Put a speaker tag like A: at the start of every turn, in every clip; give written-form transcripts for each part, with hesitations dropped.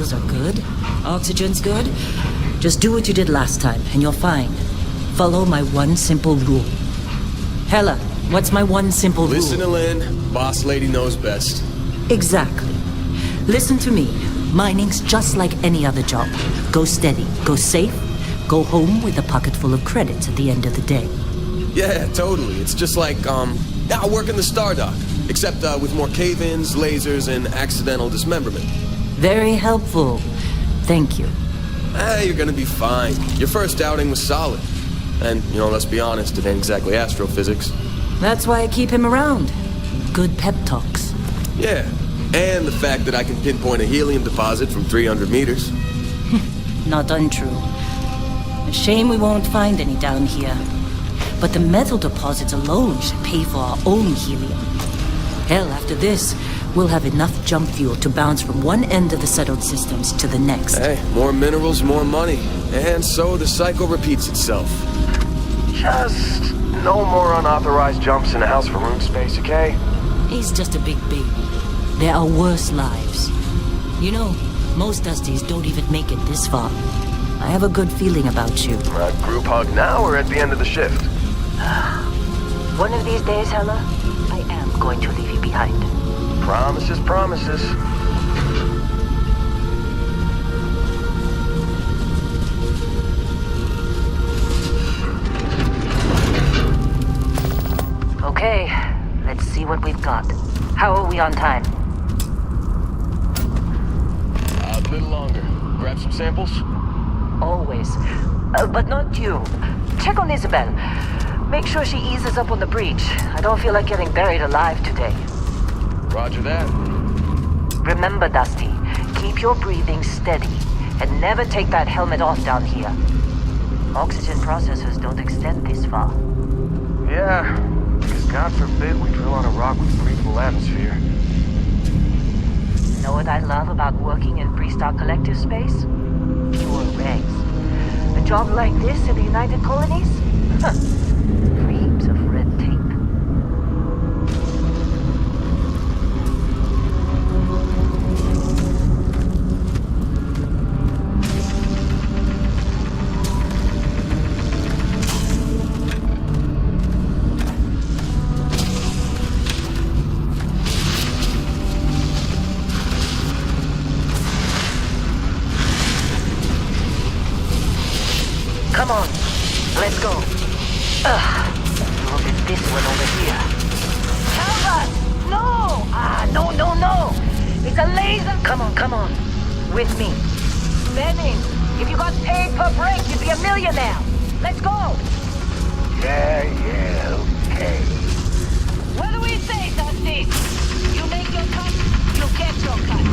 A: materials are good, oxygen's good, just do what you did last time, and you're fine. Follow my one simple rule. Hella, what's my one simple rule?
B: Listen to Lynn. Boss lady knows best.
A: Exactly. Listen to me. Mining's just like any other job. Go steady, go safe, go home with a pocket full of credits at the end of the day.
B: Yeah, totally. It's just like, I work in the Star Dock. Except with more cave-ins, lasers, and accidental dismemberment.
A: Very helpful. Thank you.
B: You're gonna be fine. Your first outing was solid. And, let's be honest, it ain't exactly astrophysics.
A: That's why I keep him around. Good pep talks.
B: Yeah, and the fact that I can pinpoint a helium deposit from 300 meters.
A: Not untrue. A shame we won't find any down here. But the metal deposits alone should pay for our own helium. Hell, after this, we'll have enough jump fuel to bounce from one end of the settled systems to the next.
B: Hey, more minerals, more money. And so the cycle repeats itself.
C: Just no more unauthorized jumps in the house for room space, okay?
A: He's just a big baby. There are worse lives. Most Dusties don't even make it this far. I have a good feeling about you.
C: A group hug now or at the end of the shift?
A: One of these days, Hella, I am going to leave you behind.
C: Promises, promises.
A: Okay, let's see what we've got. How are we on time?
C: A little longer. Grab some samples?
A: Always. But not you. Check on Isabel. Make sure she eases up on the breach. I don't feel like getting buried alive today.
C: Roger that.
A: Remember, Dusty, keep your breathing steady and never take that helmet off down here. Oxygen processors don't extend this far.
C: Yeah, because God forbid we drill on a rock with breathable atmosphere.
A: Know what I love about working in Freestar Collective space? Fewer regs. A job like this in the United Colonies? Dreams of red tape. Come on, let's go. Look at this one over here. Help us! No! No! It's a laser! Come on. With me. Benning, if you got paid per break, you'd be a millionaire. Let's go!
C: Yeah, okay.
A: What do we say, Dusty? You make your cut, you get your cut.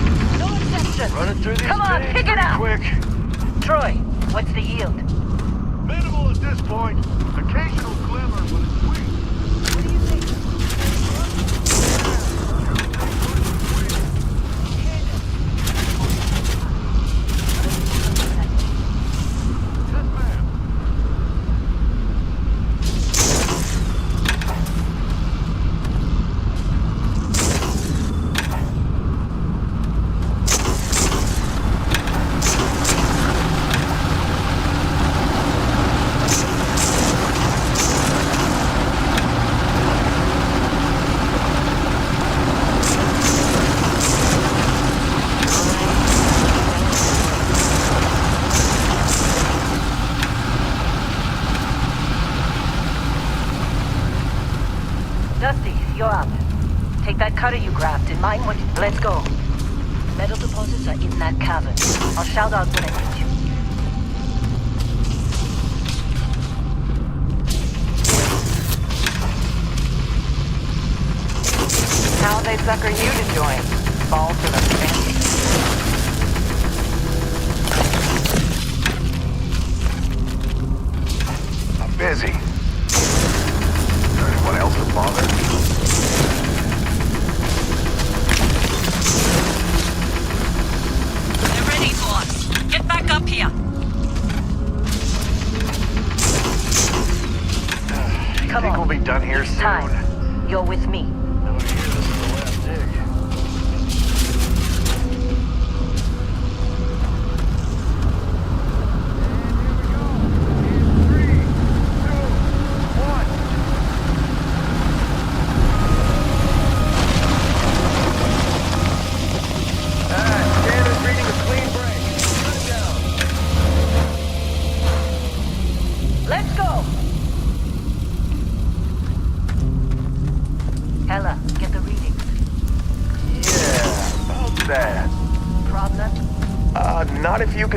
A: No exceptions.
C: Running through these
A: Come on,
C: things
A: pick it
C: pretty
A: up!
C: quick.
A: Troy, what's the yield?
D: Minimal at this point. Occasional glimmer, but it's weak.
A: What do you think?
D: Yes, ma'am.
A: Dusty, you're up. Take that cutter you grabbed and mind what... Let's go. Metal deposits are in that cavern. I'll shout out when I reach you.
E: How they sucker you to join? Fall for the fancy.
C: I'm busy. Anyone else to bother?
A: They're ready for us. Get back up here. Come
C: Think
A: on.
C: we'll be done here
A: It's
C: soon.
A: time. You're with me.
C: Oh, here, this is the last dig.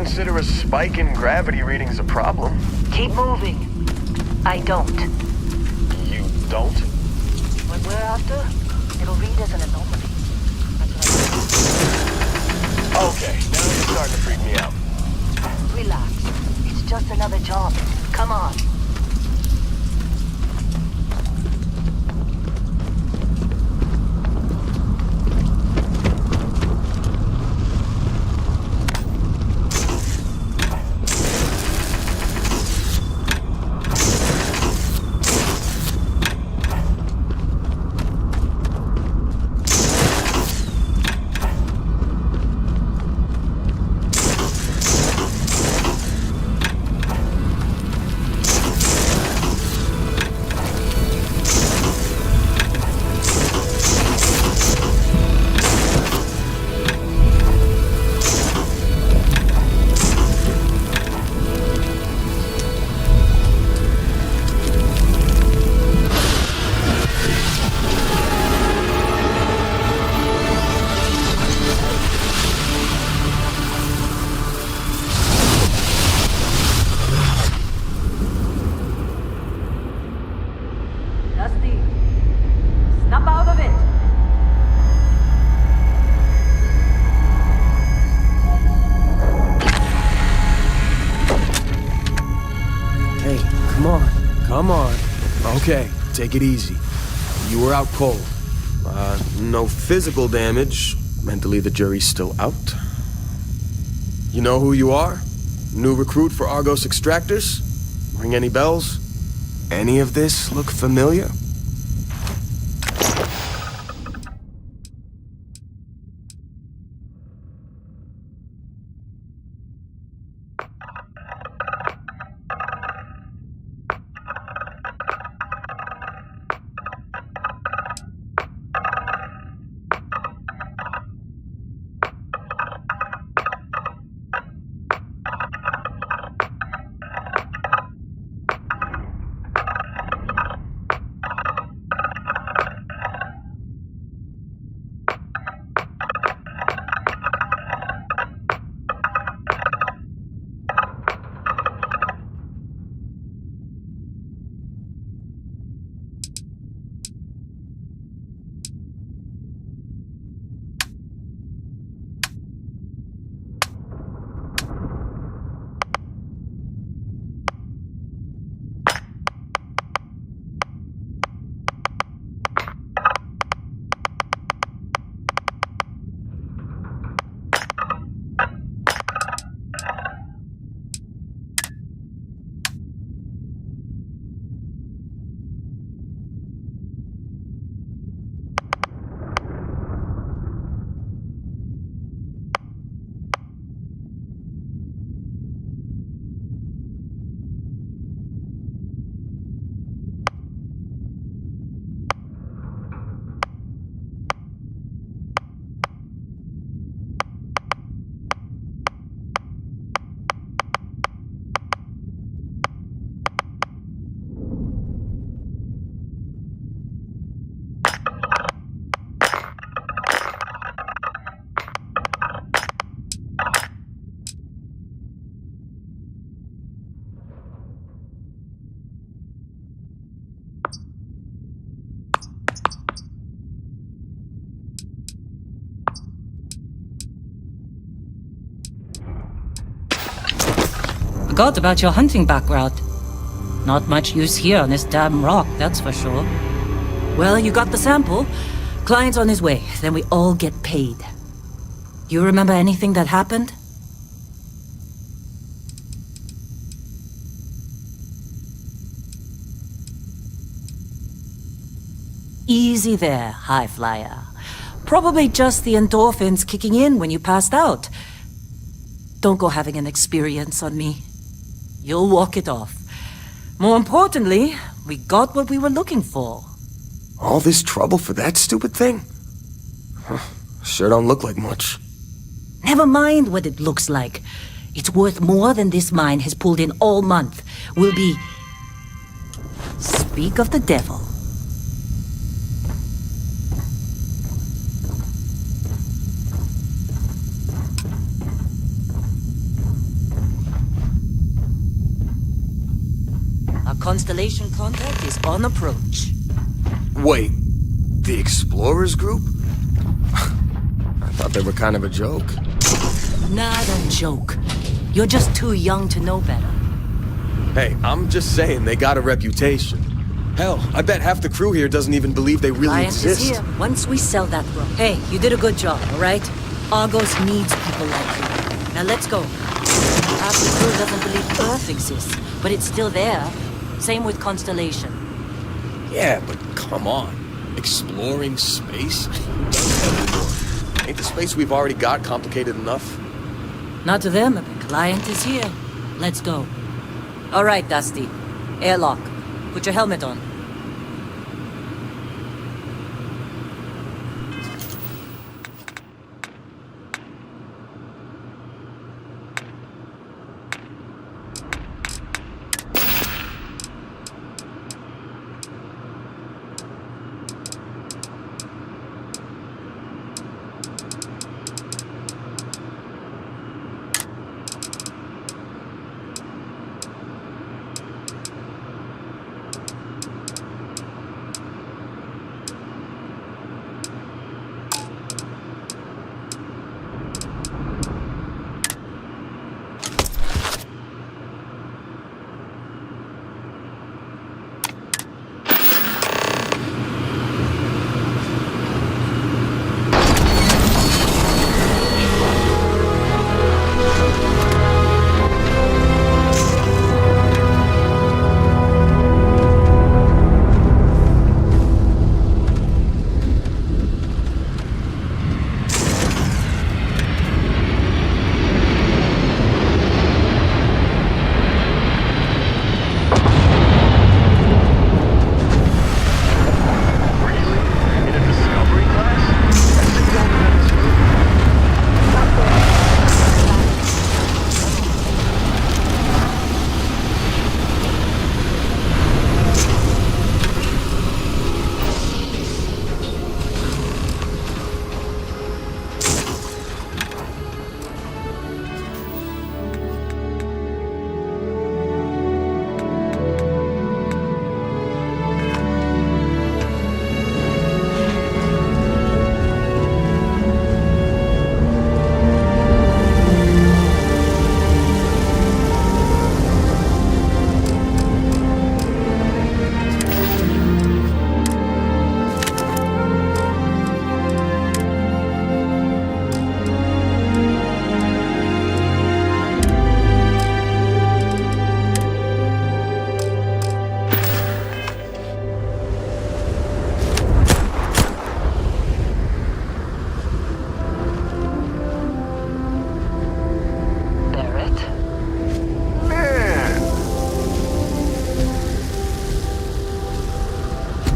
C: consider a spike in gravity readings a problem.
A: Keep moving. I don't.
C: You don't?
A: What we're after, it'll read as an anomaly.
C: Okay, now you're starting to freak me out.
A: Relax. It's just another jump. Come on.
F: Dusty, snap out of it.
B: Hey, come on. Come on. Okay, take it easy. You were out cold. No physical damage. Mentally, the jury's still out. You know who you are? New recruit for Argos Extractors? Ring any bells? Any of this look familiar?
F: Forgot about your hunting background. Not much use here on this damn rock, that's for sure. Well, you got the sample. Client's on his way, then we all get paid. You remember anything that happened? Easy there, high flyer. Probably just the endorphins kicking in when you passed out. Don't go having an experience on me. You'll walk it off. More importantly, we got what we were looking for.
B: All this trouble for that stupid thing? Huh, sure don't look like much.
F: Never mind what it looks like. It's worth more than this mine has pulled in all month. We'll be... Speak of the devil. Our constellation contact is on approach.
B: Wait, the Explorers group? I thought they were kind of a joke.
F: Not a joke. You're just too young to know better.
B: Hey, I'm just saying they got a reputation. Hell, I bet half the crew here doesn't even believe they really
F: Client
B: exist.
F: is here. Once we sell that room. Hey, you did a good job, all right? Argos needs people like you. Now let's go. Half the crew doesn't believe Earth exists, but it's still there. Same with Constellation.
B: Yeah, but come on. Exploring space? Ain't the space we've already got complicated enough?
F: Not to them, but the client is here. Let's go. All right, Dusty. Airlock. Put your helmet on.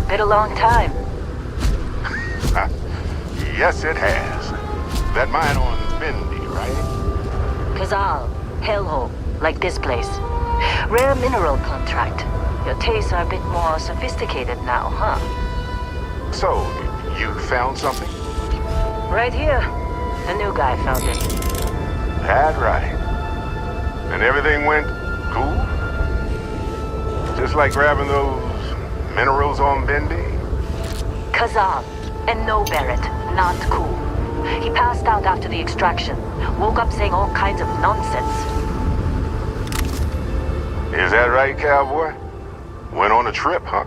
A: Been a long time.
D: Yes, it has. That mine on Bendy, right?
A: Kazal, hellhole, like this place. Rare mineral contract. Your tastes are a bit more sophisticated now, huh?
D: So, you found something?
A: Right here. A new guy found it.
D: That right. And everything went cool? Just like grabbing those minerals on Bendy?
A: Kazal, and no Barrett. Not cool. He passed out after the extraction. Woke up saying all kinds of nonsense.
D: Is that right, cowboy? Went on a trip, huh?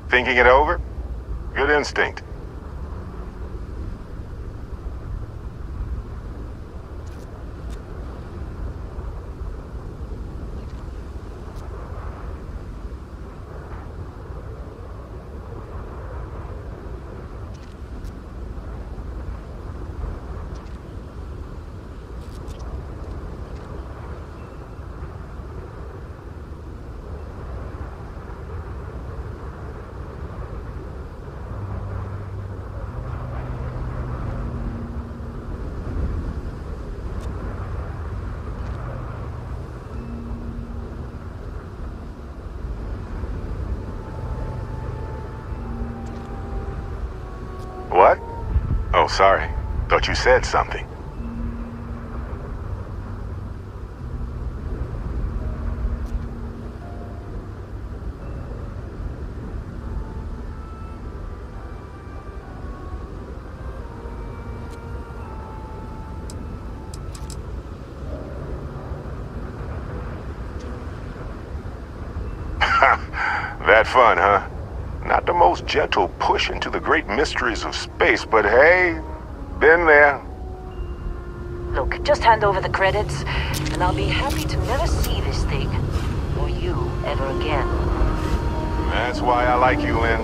D: Thinking it over? Good instinct.
G: Sorry. Thought you said something. That fun, huh? Not the most gentle push into the great mysteries of space, but hey, been there.
F: Look, just hand over the credits, and I'll be happy to never see this thing, or you, ever again.
G: That's why I like you, Lynn.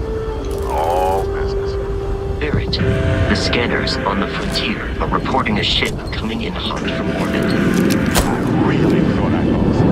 G: All business.
H: Barrett, the scanners on the frontier are reporting a ship coming in hot from orbit.
G: I really thought I lost.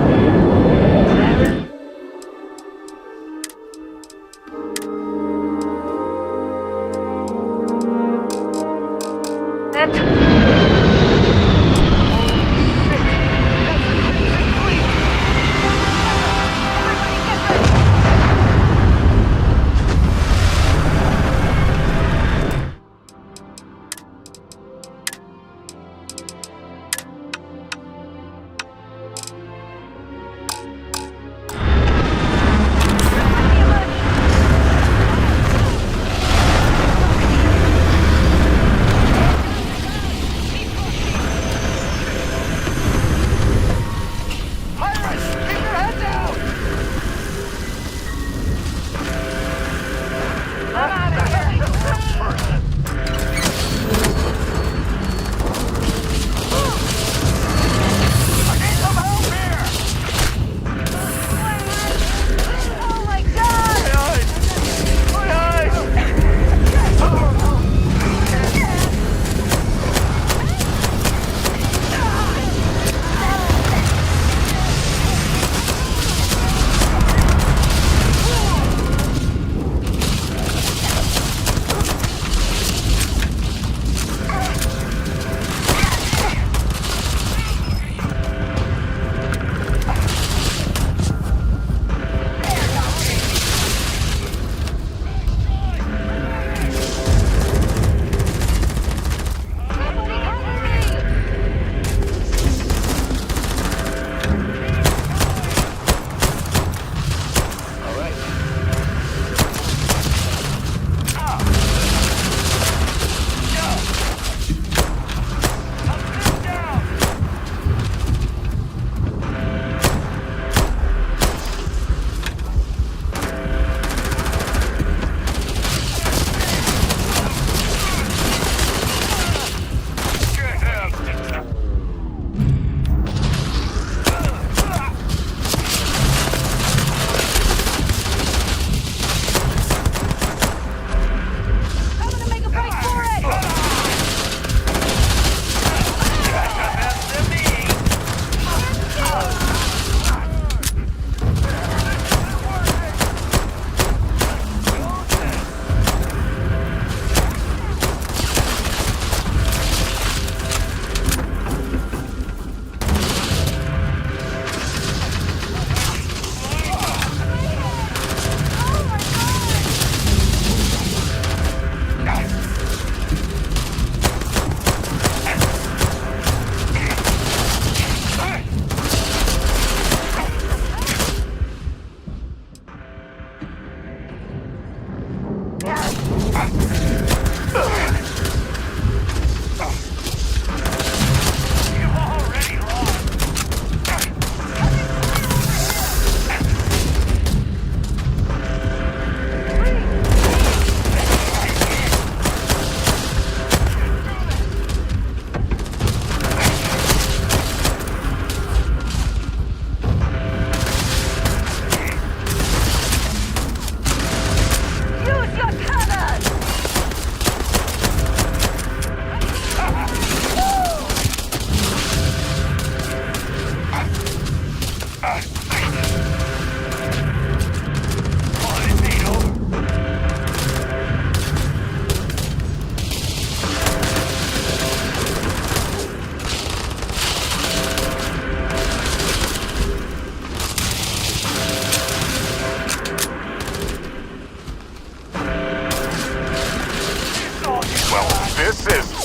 G: This is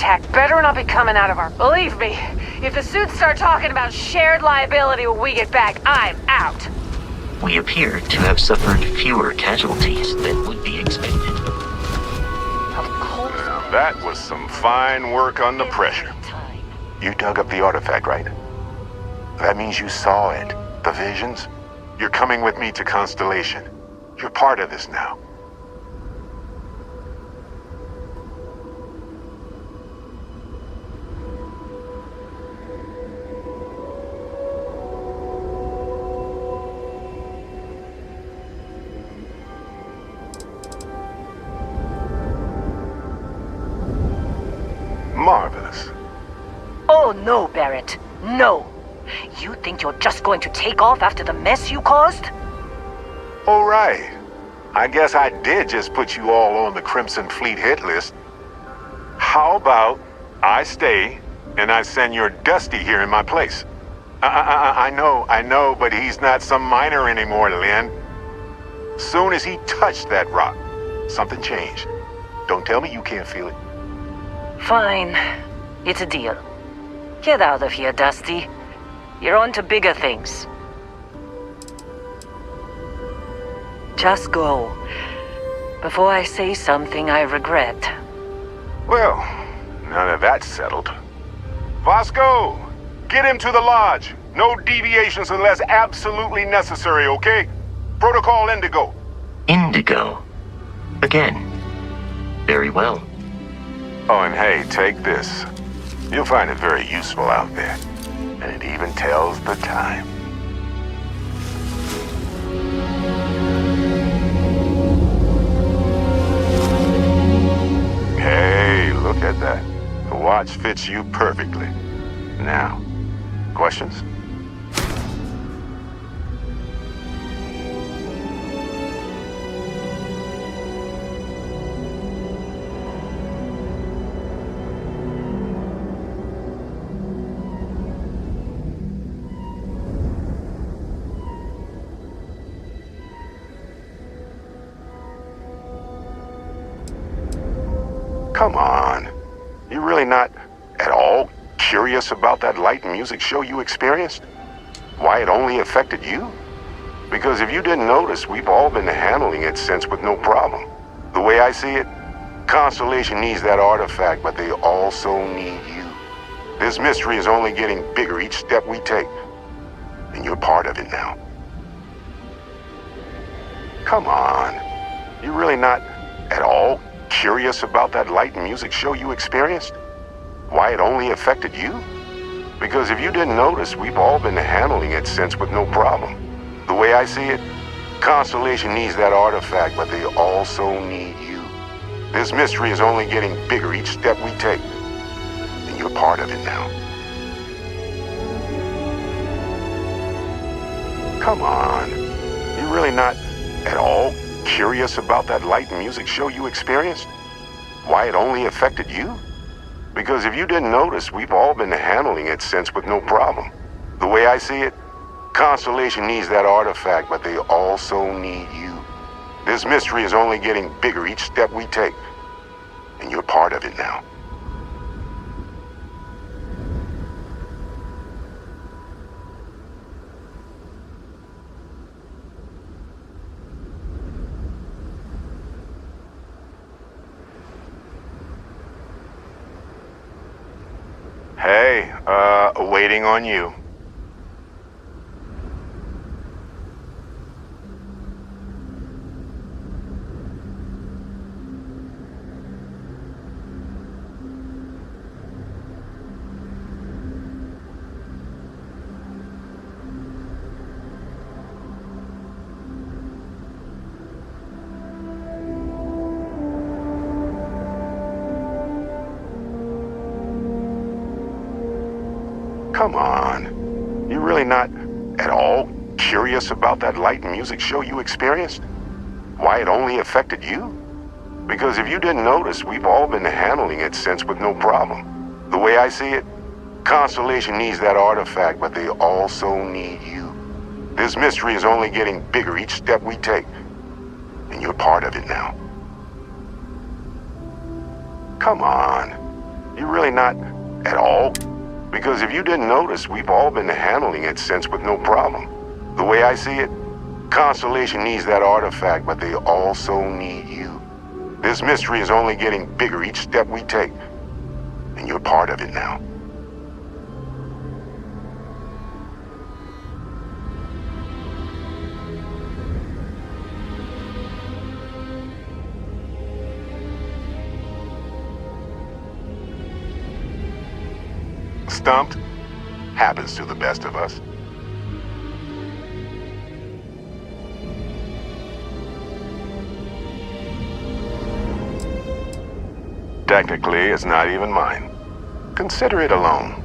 E: attack better not be coming out of our... Believe me, if the suits start talking about shared liability when we get back, I'm out.
H: We appear to have suffered fewer casualties than would be expected.
G: Now, that was some fine work under pressure. You dug up the artifact, right? That means you saw it. The visions? You're coming with me to Constellation. You're part of this now. Marvelous.
A: Oh no, Barrett. No. You think you're just going to take off after the mess you caused?
G: All right. I guess I did just put you all on the Crimson Fleet hit list. How about I stay and I send your Dusty here in my place? I know, but he's not some miner anymore, Lynn. Soon as he touched that rock, something changed. Don't tell me you can't feel it.
A: Fine. It's a deal. Get out of here, Dusty. You're on to bigger things. Just go. Before I say something I regret.
G: Well, now that that's settled. Vasco, get him to the lodge. No deviations unless absolutely necessary, okay? Protocol Indigo.
H: Indigo. Again. Very well.
G: Oh, and hey, take this. You'll find it very useful out there. And it even tells the time. Hey, look at that. The watch fits you perfectly. Now, questions? Come on. You really not at all curious about that light and music show you experienced? Why it only affected you? Because if you didn't notice, we've all been handling it since with no problem. The way I see it, Constellation needs that artifact, but they also need you. This mystery is only getting bigger each step we take. And you're part of it now. Come on. You really not at all curious about that light and music show you experienced? Why it only affected you? Because if you didn't notice, we've all been handling it since with no problem. The way I see it, Constellation needs that artifact, but they also need you. This mystery is only getting bigger each step we take. And you're part of it now. Come on. You really not at all curious about that light and music show you experienced? Why it only affected you? Because if you didn't notice, we've all been handling it since with no problem. The way I see it, Constellation needs that artifact, but they also need you. This mystery is only getting bigger each step we take. And you're part of it now. Hey, waiting on you. Come on. You really not at all curious about that light and music show you experienced? Why it only affected you? Because if you didn't notice, we've all been handling it since with no problem. The way I see it, Constellation needs that artifact, but they also need you. This mystery is only getting bigger each step we take. And you're part of it now. Come on. You're really not at all? Because if you didn't notice, we've all been handling it since with no problem. The way I see it, Constellation needs that artifact, but they also need you. This mystery is only getting bigger each step we take, and you're part of it now. Stumped? Happens to the best of us. Technically, it's not even mine. Consider it a loan.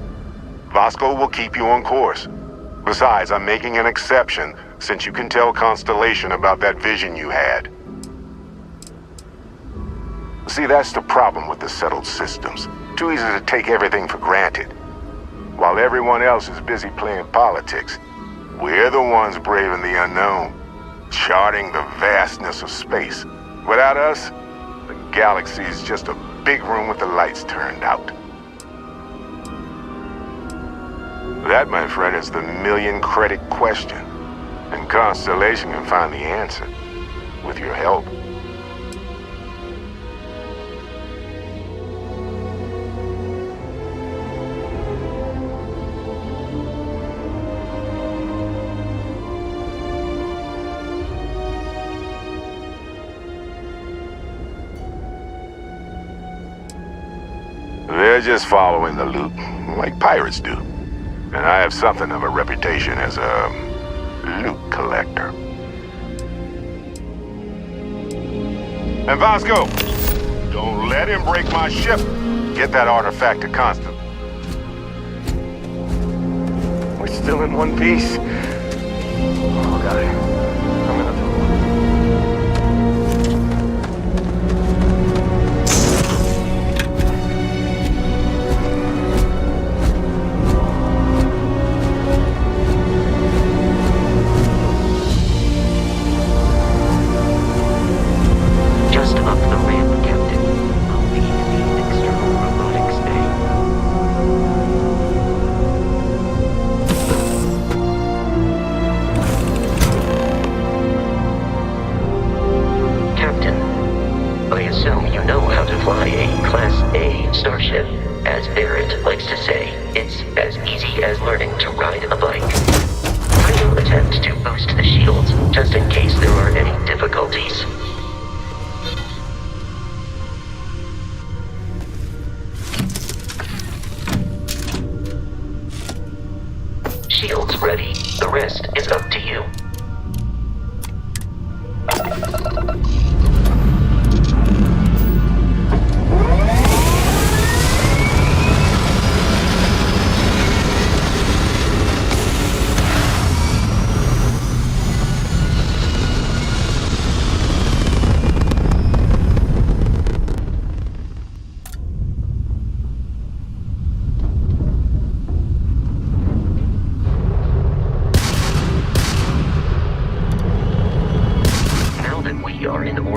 G: Vasco will keep you on course. Besides, I'm making an exception since you can tell Constellation about that vision you had. See, that's the problem with the settled systems. Too easy to take everything for granted. While everyone else is busy playing politics, we're the ones braving the unknown, charting the vastness of space. Without us, the galaxy is just a big room with the lights turned out. That, my friend, is the million-credit question. And Constellation can find the answer, with your help. They're just following the loot, like pirates do. And I have something of a reputation as a loot collector. And Vasco, don't let him break my ship. Get that artifact to Constant.
C: We're still in one piece. Oh, God. I'm gonna...
H: Just up the ramp, Captain. I'll leave the external robotics bay. Captain, I assume you know how to fly a Class A starship. As Barrett likes to say, it's as easy as learning to ride a bike. I will attempt to boost the shields, just in case there are any difficulties. Shields ready. The rest is up to you.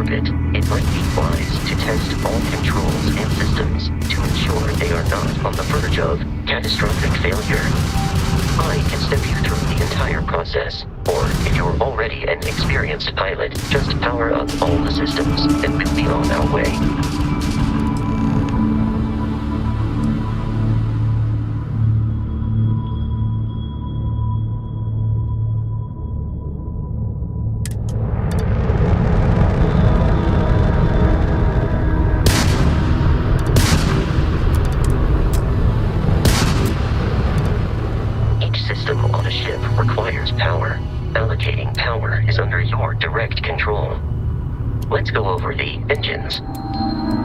H: It might be wise to test all controls and systems to ensure they are not on the verge of catastrophic failure. I can step you through the entire process, or if you're already an experienced pilot, just power up all the systems and we'll be on our way. Allocating power is under your direct control. Let's go over the engines.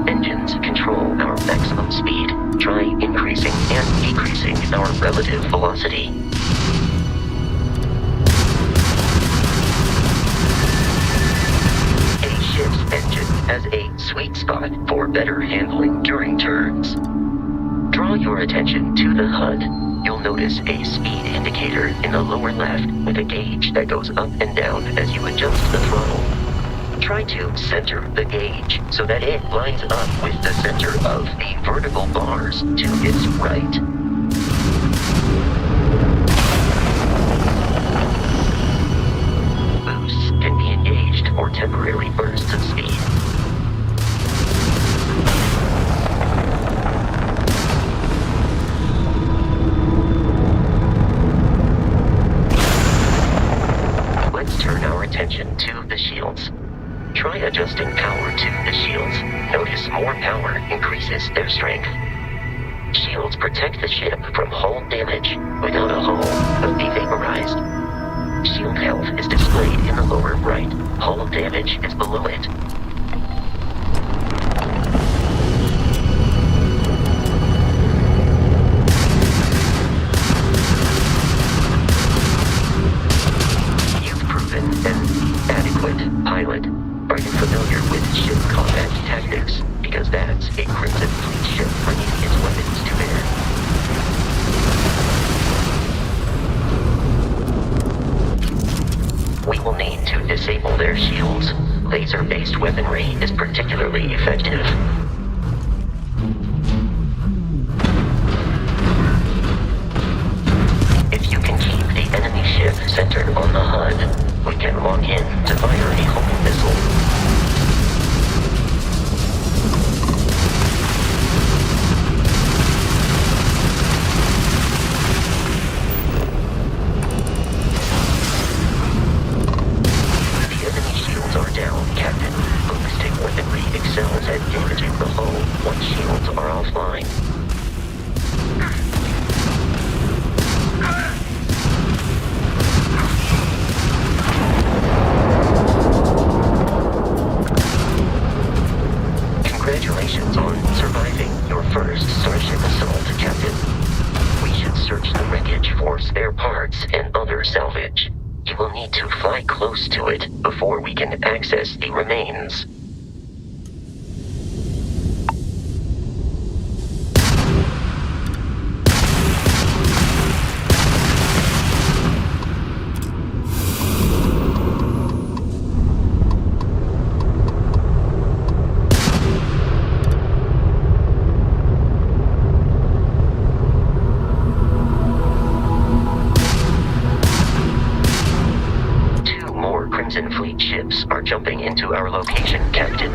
H: Engines control our maximum speed. Try increasing and decreasing our relative velocity. A ship's engine has a sweet spot for better handling during turns. Draw your attention to the HUD. You'll notice a speed indicator in the lower left with a gauge that goes up and down as you adjust the throttle. Try to center the gauge so that it lines up with the center of the vertical bars to its right. Boosts can be engaged for temporary bursts of speed. Let's turn our attention to the shields. Try adjusting power to the shields. Notice more power increases their strength. Shields protect the ship from hull damage without a hull of being vaporized. Shield health is displayed in the lower right. Hull damage is below it. You've proven an adequate pilot. Are you familiar with ship combat tactics? Because that's a Crimson Fleet ship bringing its weapons to bear. We will need to disable their shields. Laser-based weaponry is particularly effective. If you can keep the enemy ship centered on the HUD, we can lock in to fire a homing missile. The enemy shields are down, Captain. Ballistic weaponry excels at damaging the hull once shields are offline. Congratulations on surviving your first Starship assault, Captain. We should search the wreckage for spare parts and other salvage. You will need to fly close to it before we can access the remains. Crimson Fleet ships are jumping into our location, Captain.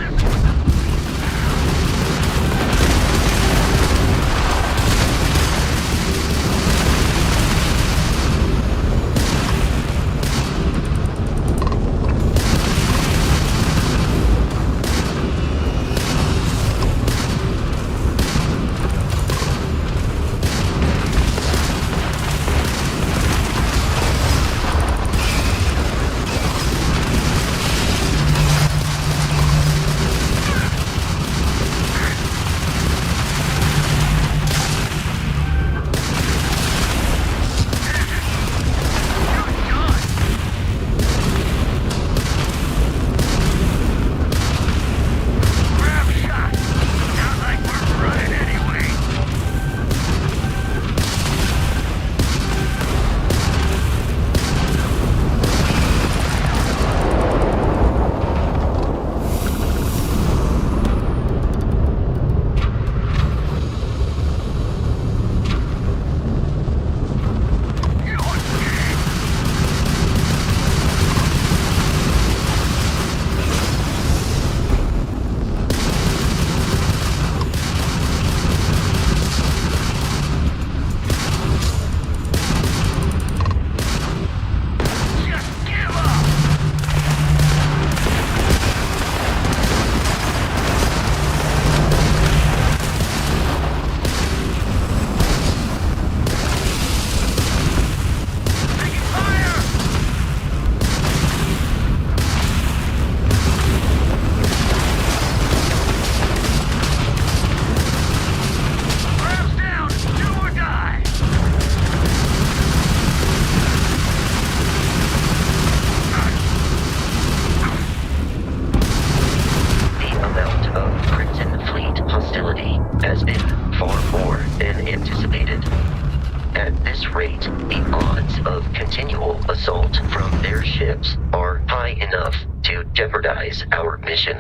H: Assault from their ships are high enough to jeopardize our mission.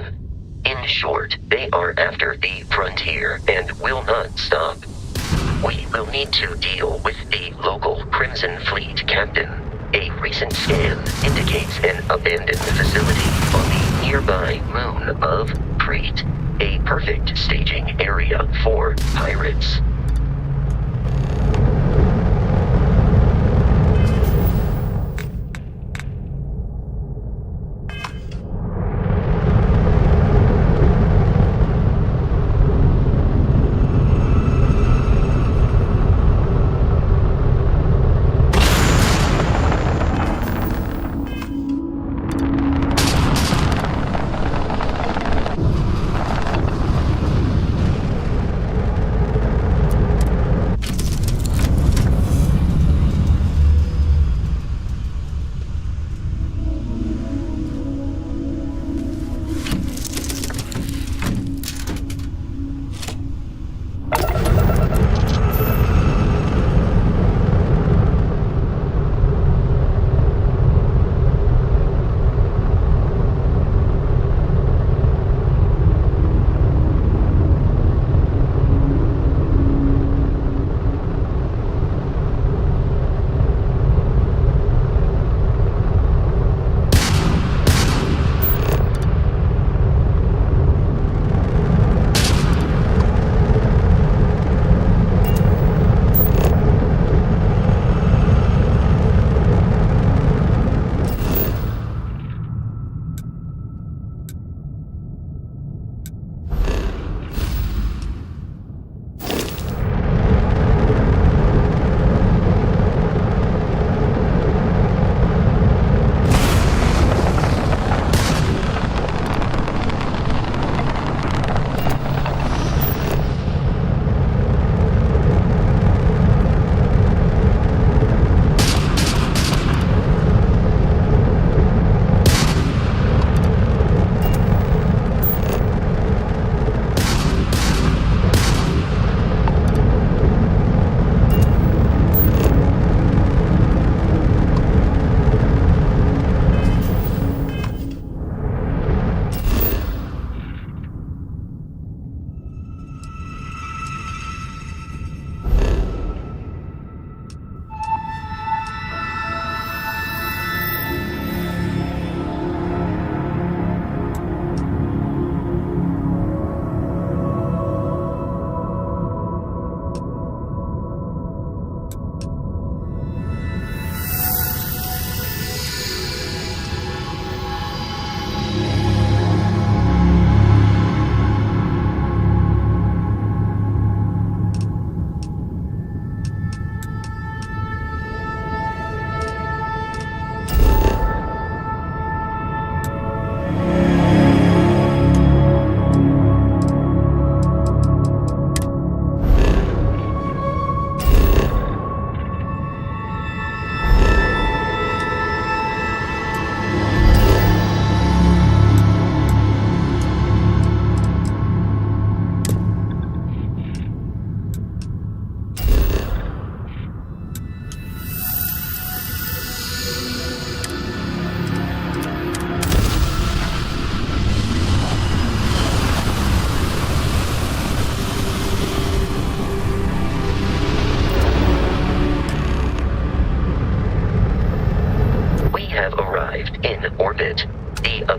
H: In short, they are after the frontier and will not stop. We will need to deal with the local Crimson Fleet captain. A recent scan indicates an abandoned facility on the nearby moon of Crete, a perfect staging area for pirates.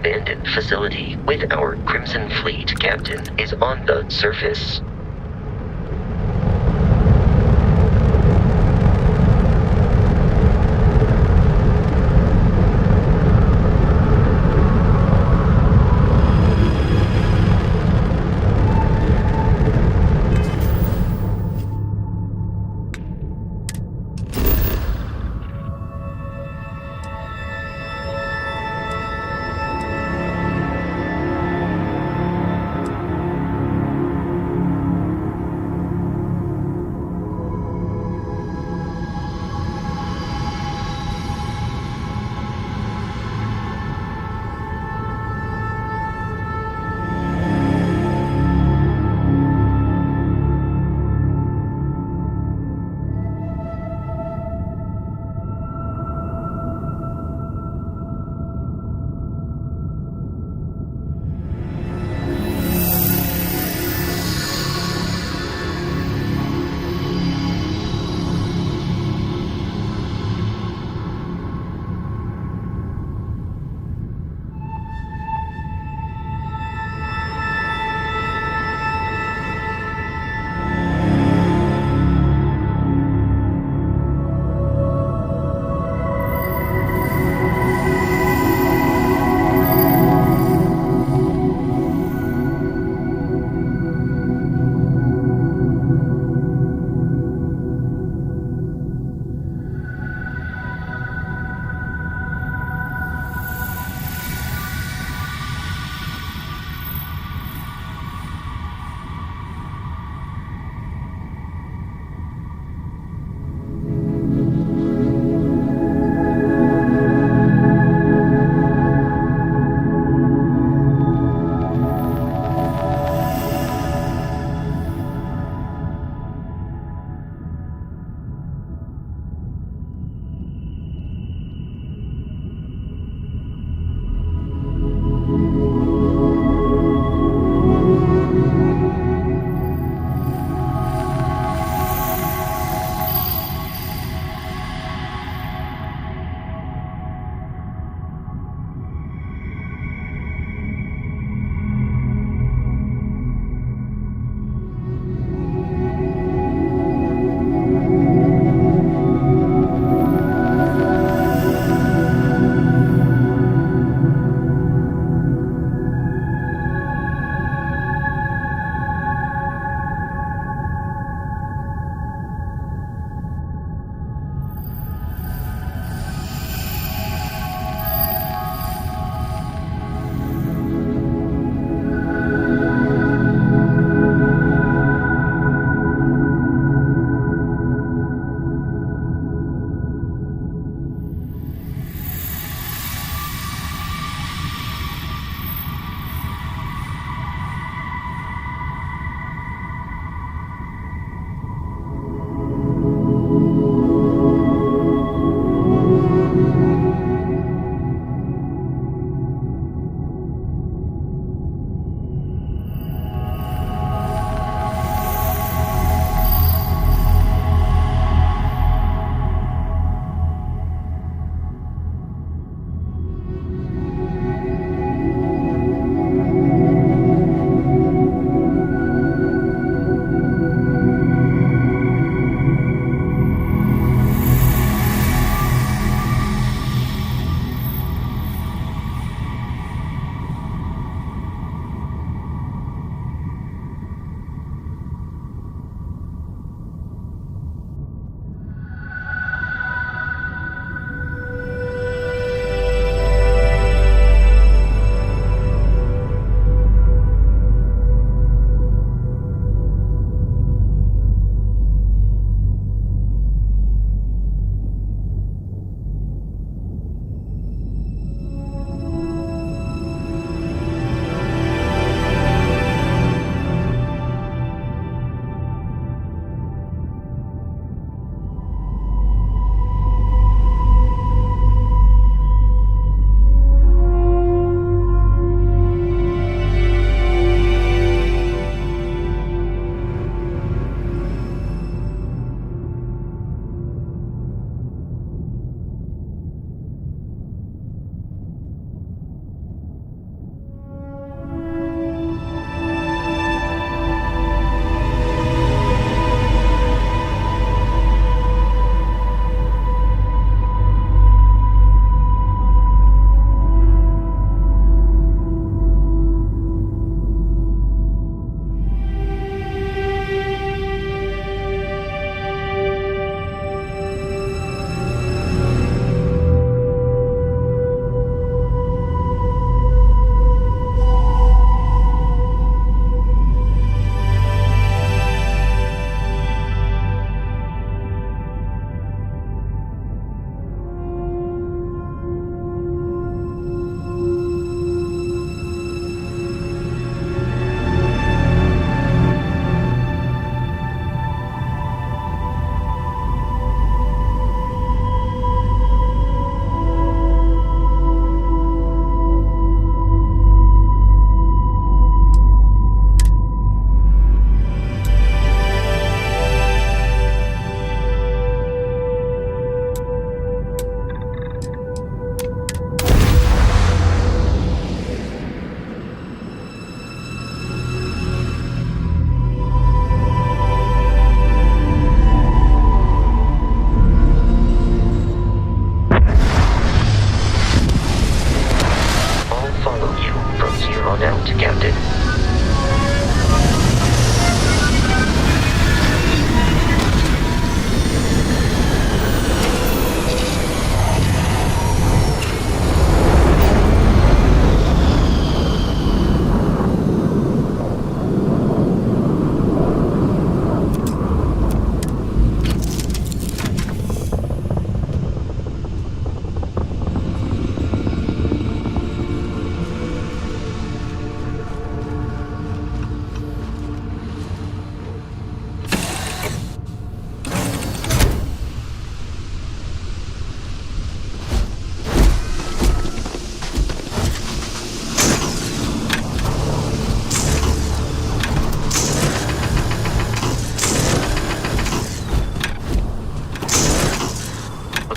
H: abandoned facility with our Crimson Fleet captain is on the surface.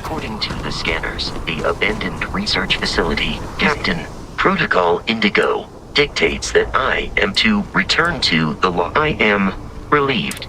H: According to the scanners, the abandoned research facility, Captain, Protocol Indigo, dictates that I am to return to the law. I am relieved.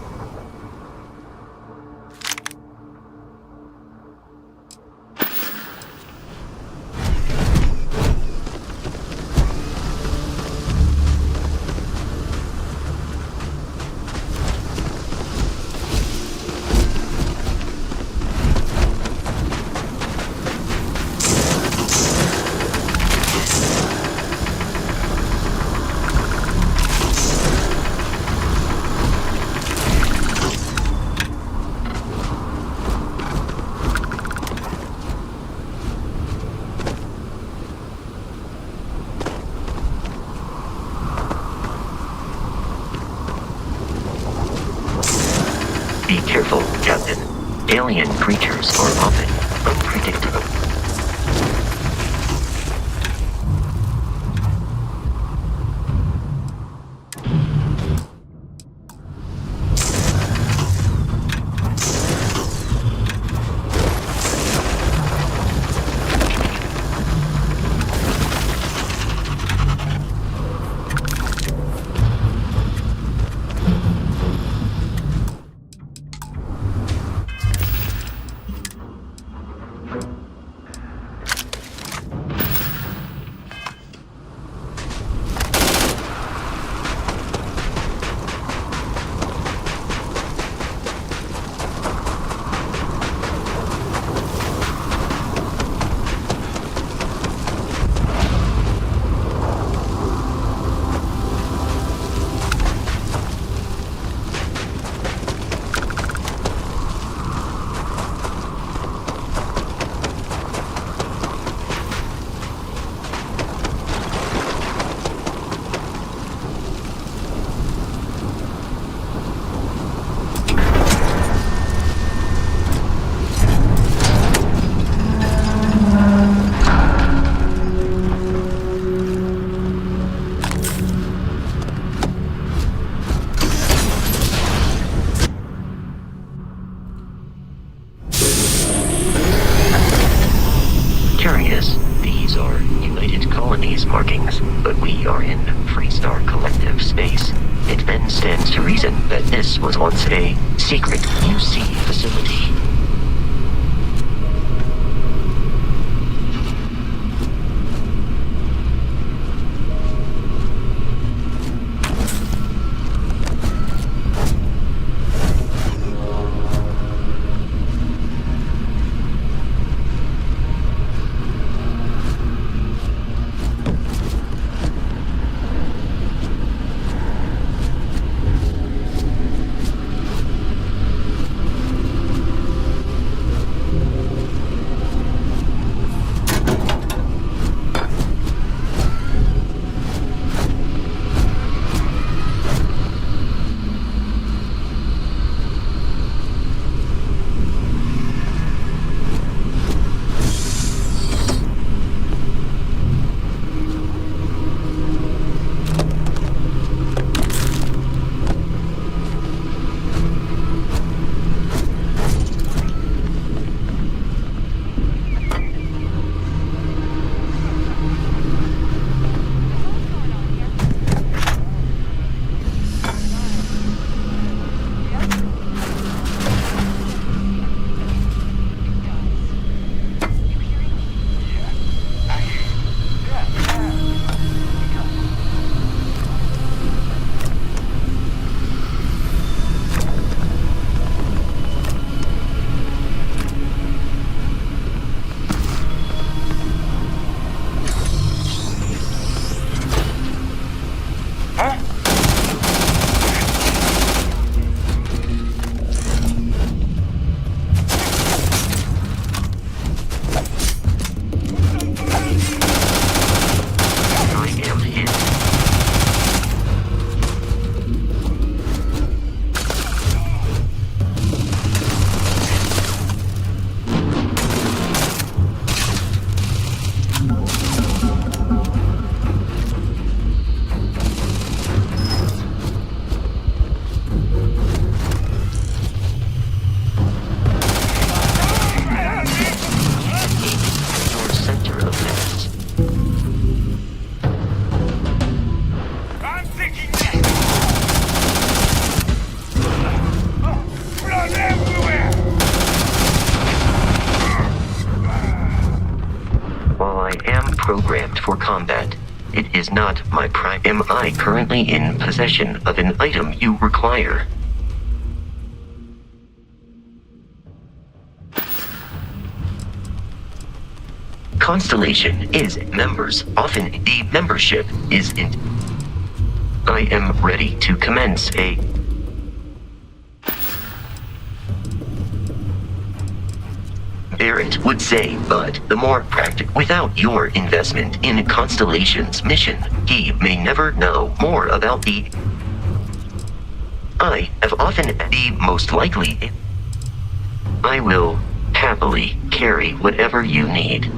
H: Be careful, Captain. Alien creatures are often unpredictable. Curious, these are United Colonies markings, but we are in Freestar Collective space. It then stands to reason that this was once a secret UC facility. programmed for combat. It is not my prime. Am I currently in possession of an item you require? Constellation is members. Often the membership is in. I am ready to commence a. Barrett would say, but the more practical. Without your investment in Constellation's mission, he may never know more about the. I have often the most likely. I will happily carry whatever you need.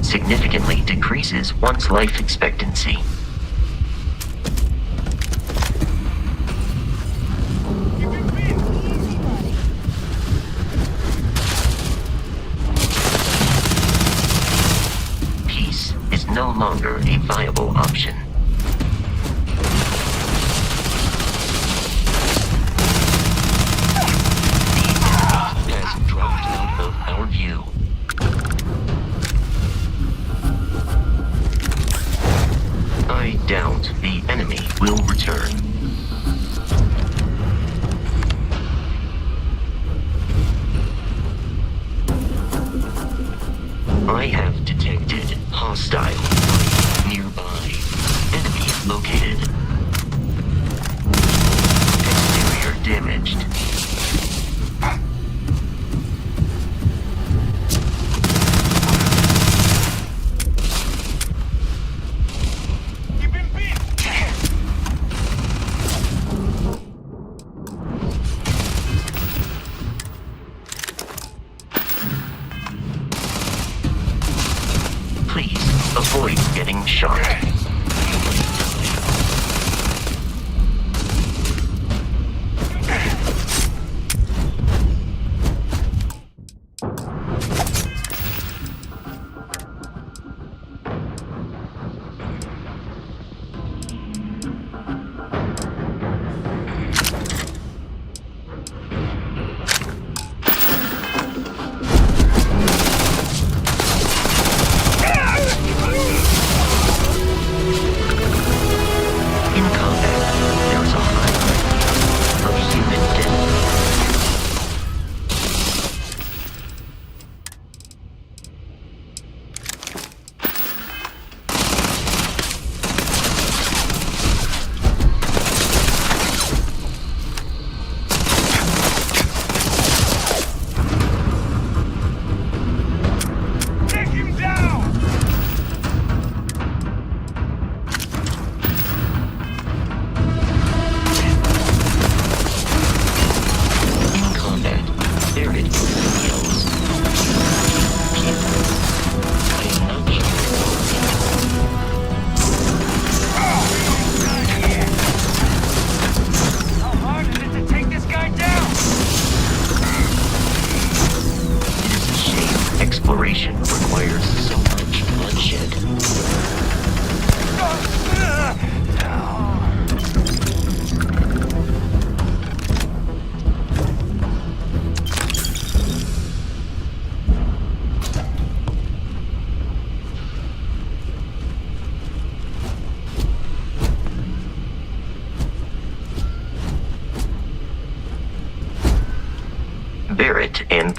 H: Significantly decreases one's life expectancy. Peace is no longer a viable option. The enemy has dropped out of our view. I doubt the enemy will return. I have detected hostile life nearby. Enemy located. Exterior damaged. Please avoid getting shot.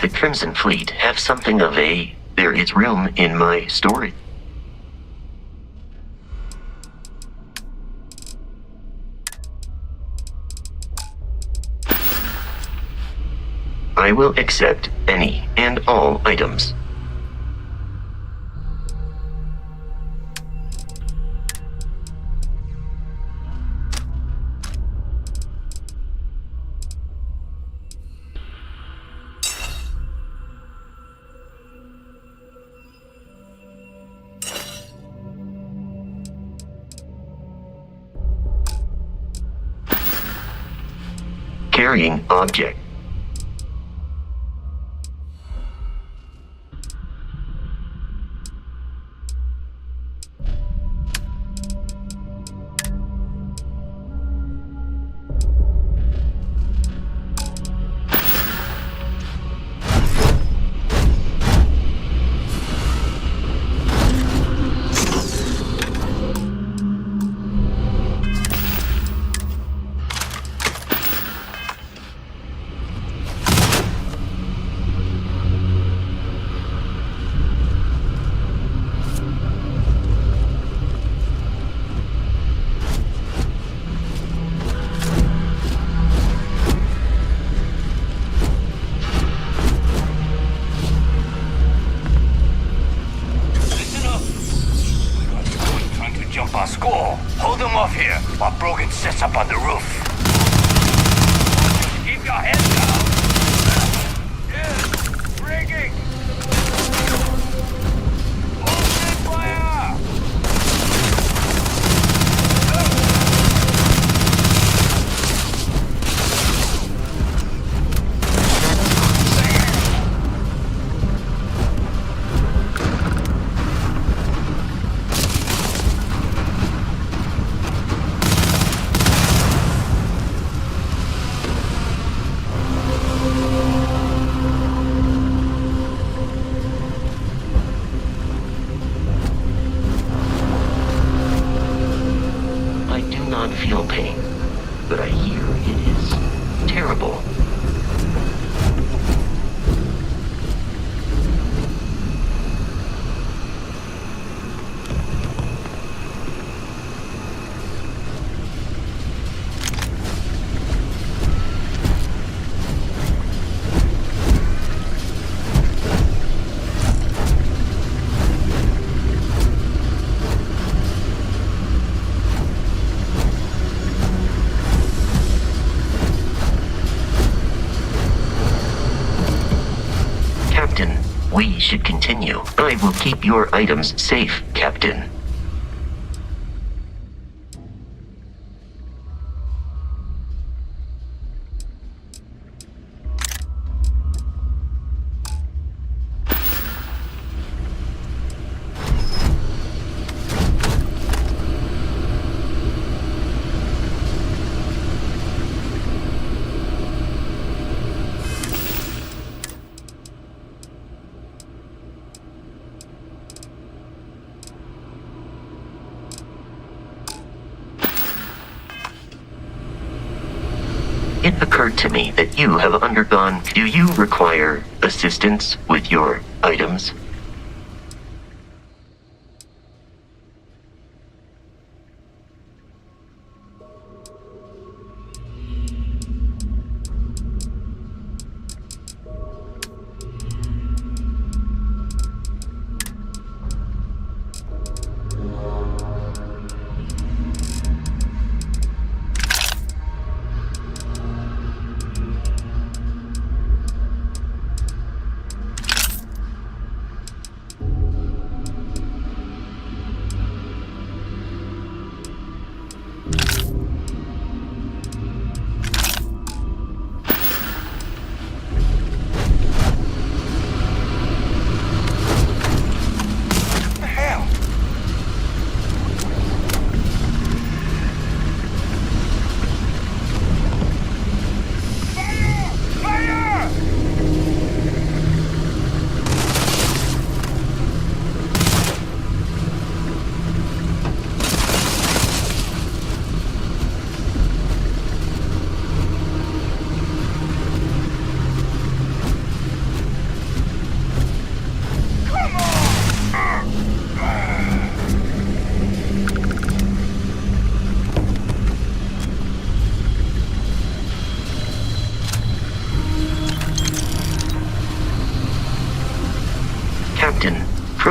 H: the Crimson Fleet have something of a there is room in my story. I will accept any and all items. Carrying object.
I: Hold them off here while Brogan sets up on the roof. Keep your head down. Yeah, rigging. Open fire.
H: Feel pain, but I hear it is terrible. We should continue. I will keep your items safe, Captain. It occurred to me that you have undergone. Do you require assistance with your items?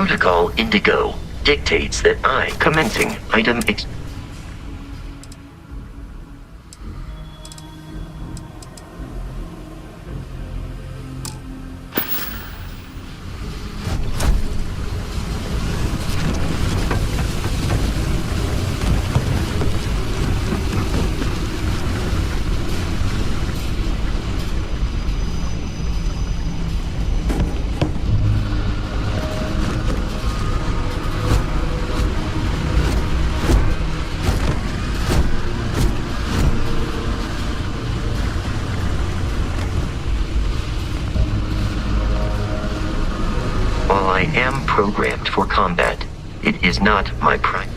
H: Protocol Indigo dictates that I, commencing item While I am programmed for combat, it is not my prime.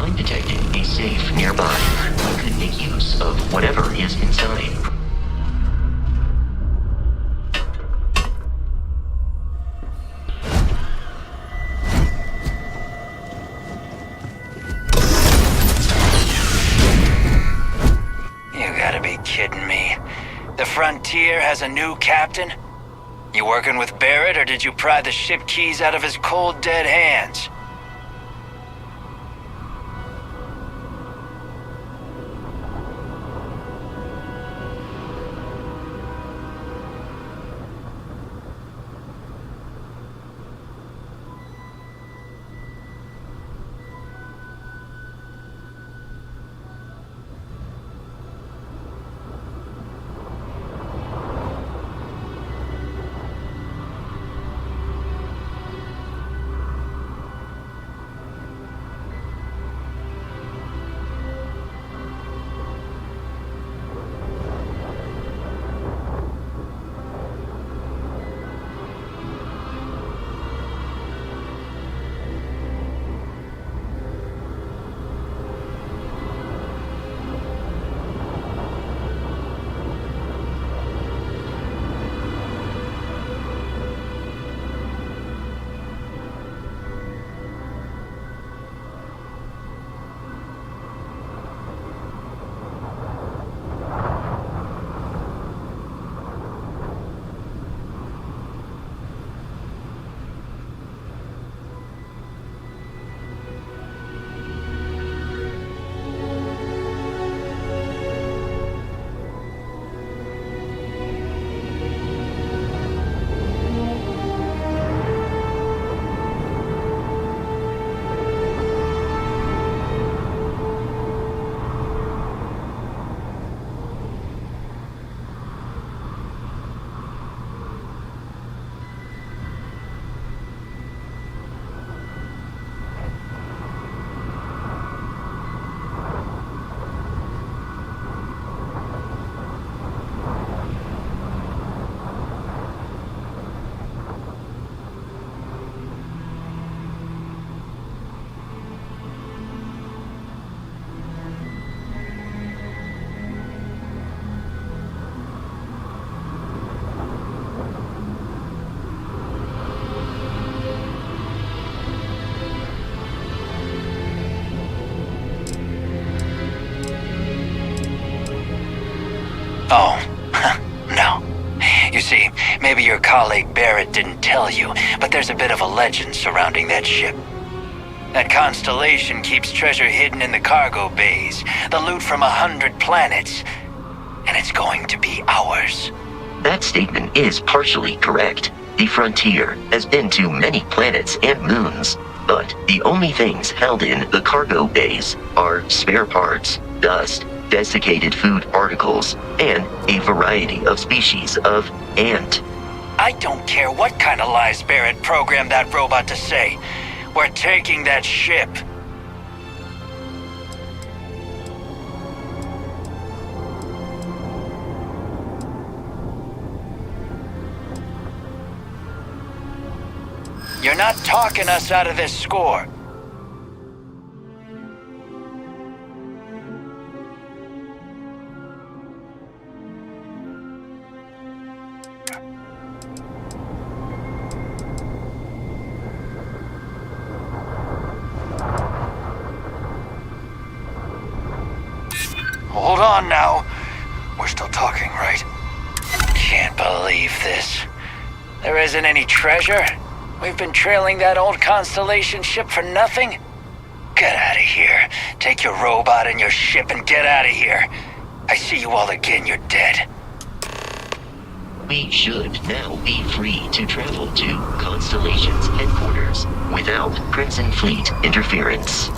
H: I'm detecting a safe nearby. I could make use of whatever is inside.
J: You gotta be kidding me. The Frontier has a new captain? You working with Barrett, or did you pry the ship keys out of his cold, dead hands? Oh, no. You see, maybe your colleague Barrett didn't tell you, but there's a bit of a legend surrounding that ship. That constellation keeps treasure hidden in the cargo bays, the loot from 100 planets, and it's going to be ours.
H: That statement is partially correct. The Frontier has been to many planets and moons, but the only things held in the cargo bays are spare parts, dust, desiccated food particles, and a variety of species of ant.
J: I don't care what kind of lies Barrett programmed that robot to say. We're taking that ship. You're not talking us out of this score. Hold on now. We're still talking, right? Can't believe this. There isn't any treasure? We've been trailing that old Constellation ship for nothing? Get out of here. Take your robot and your ship and get out of here. I see you all again, you're dead.
H: We should now be free to travel to Constellation's headquarters without Crimson Fleet interference.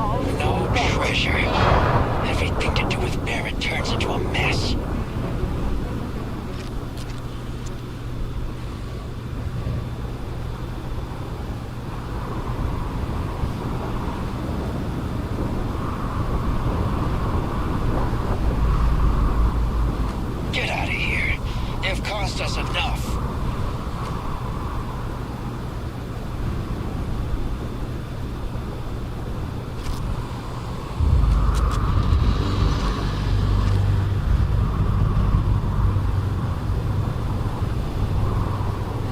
J: No treasure. Everything to do with Barrett turns into a mess. Get out of here. They've cost us enough.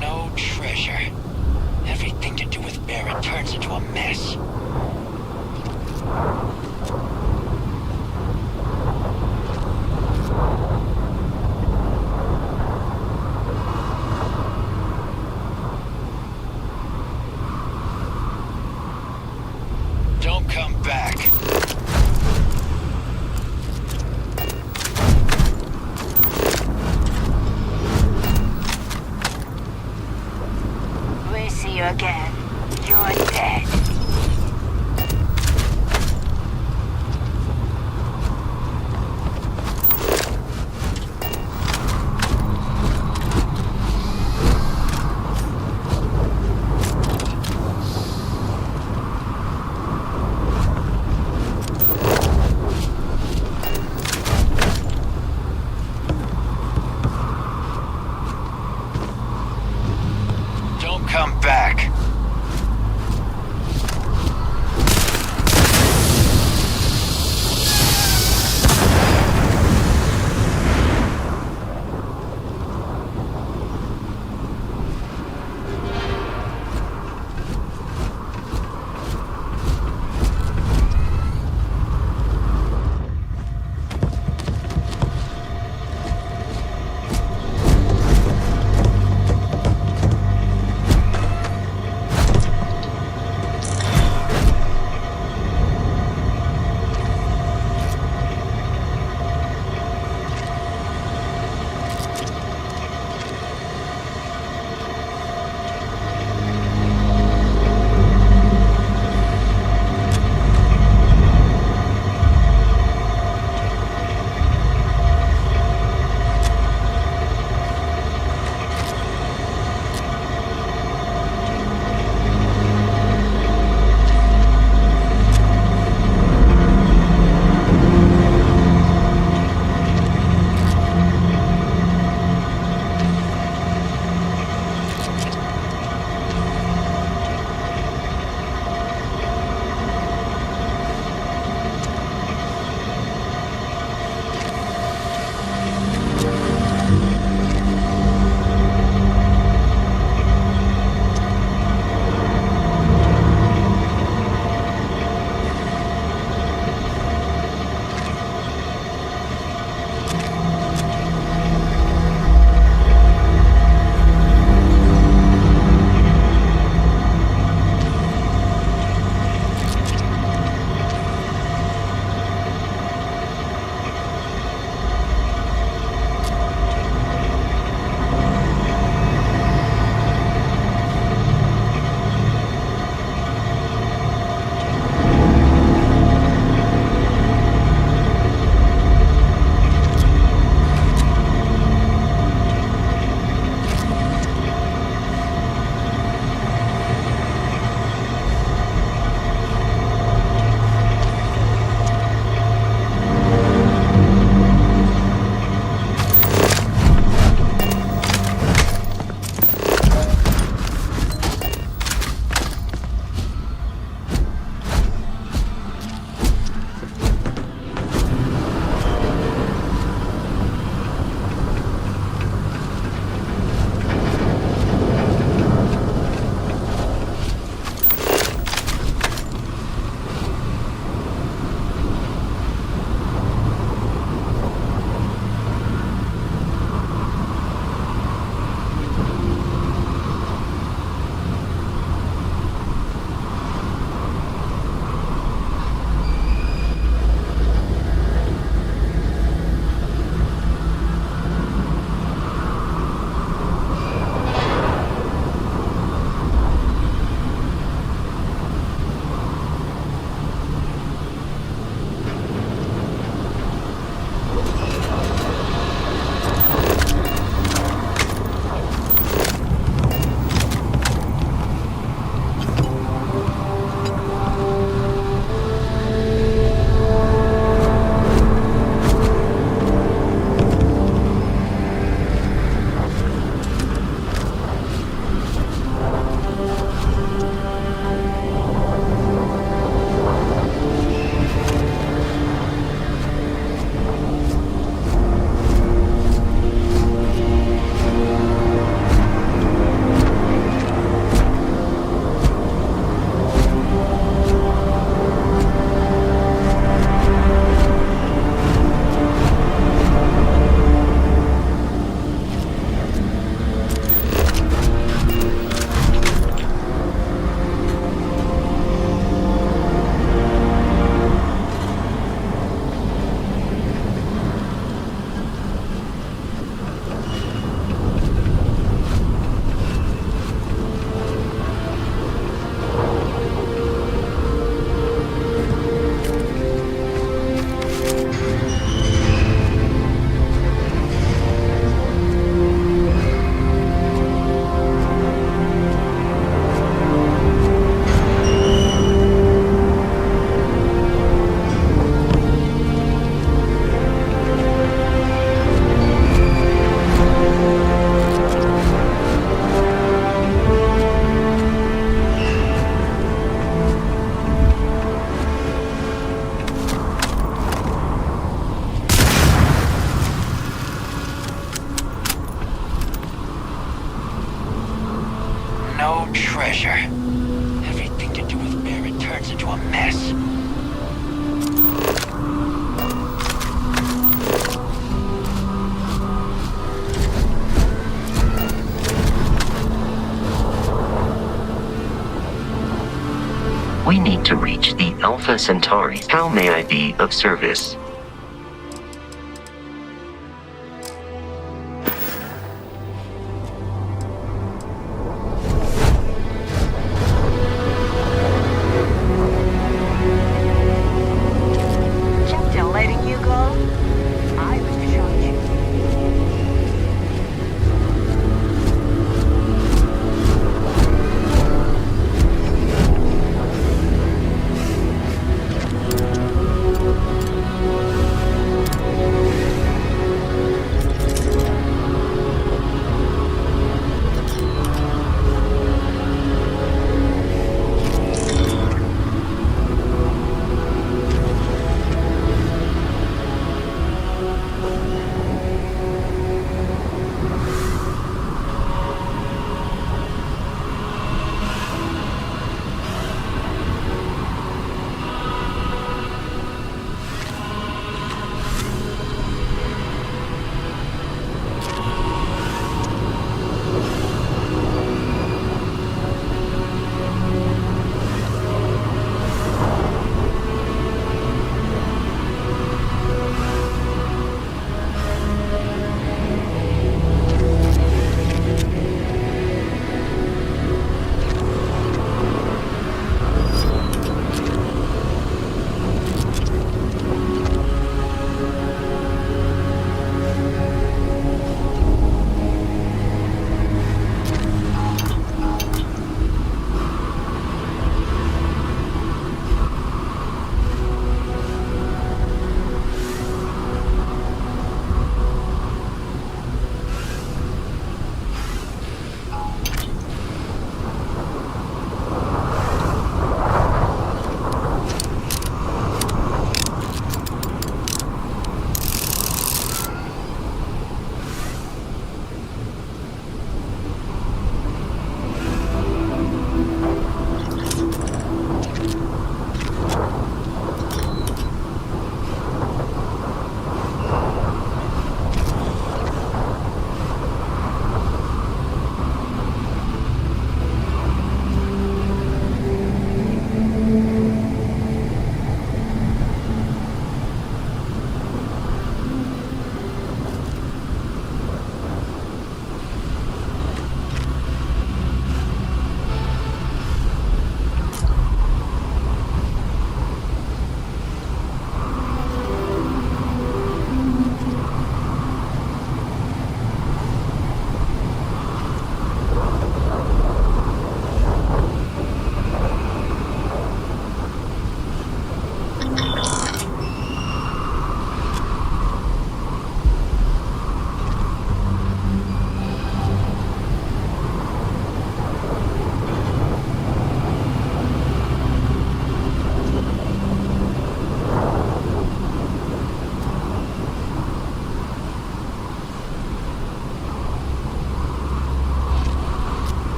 J: No treasure. Everything to do with Barrett turns into a mess. Don't come back.
A: We see you again. You're dead.
H: need to reach the Alpha Centauri. How may I be of service?
A: Chapter letting you go? I was shot you.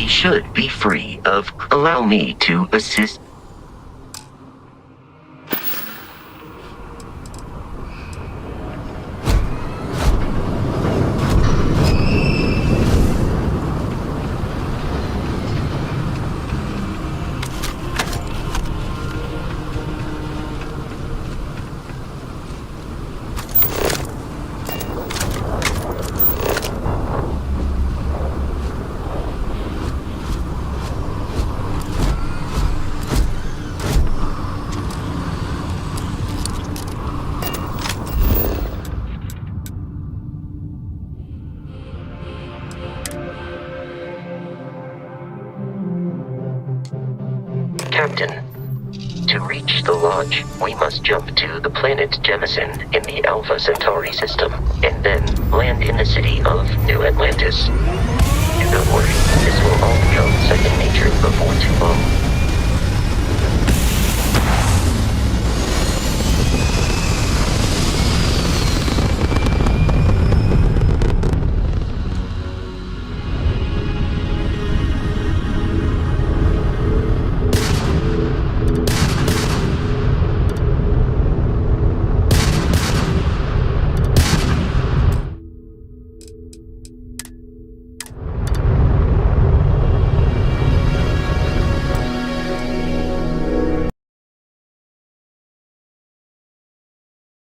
H: we should be free of. Allow me to assist. Captain, to reach the Lodge, we must jump to the planet Jemison in the Alpha Centauri system, and then land in the city of New Atlantis. Do not worry, this will all become second nature before too long.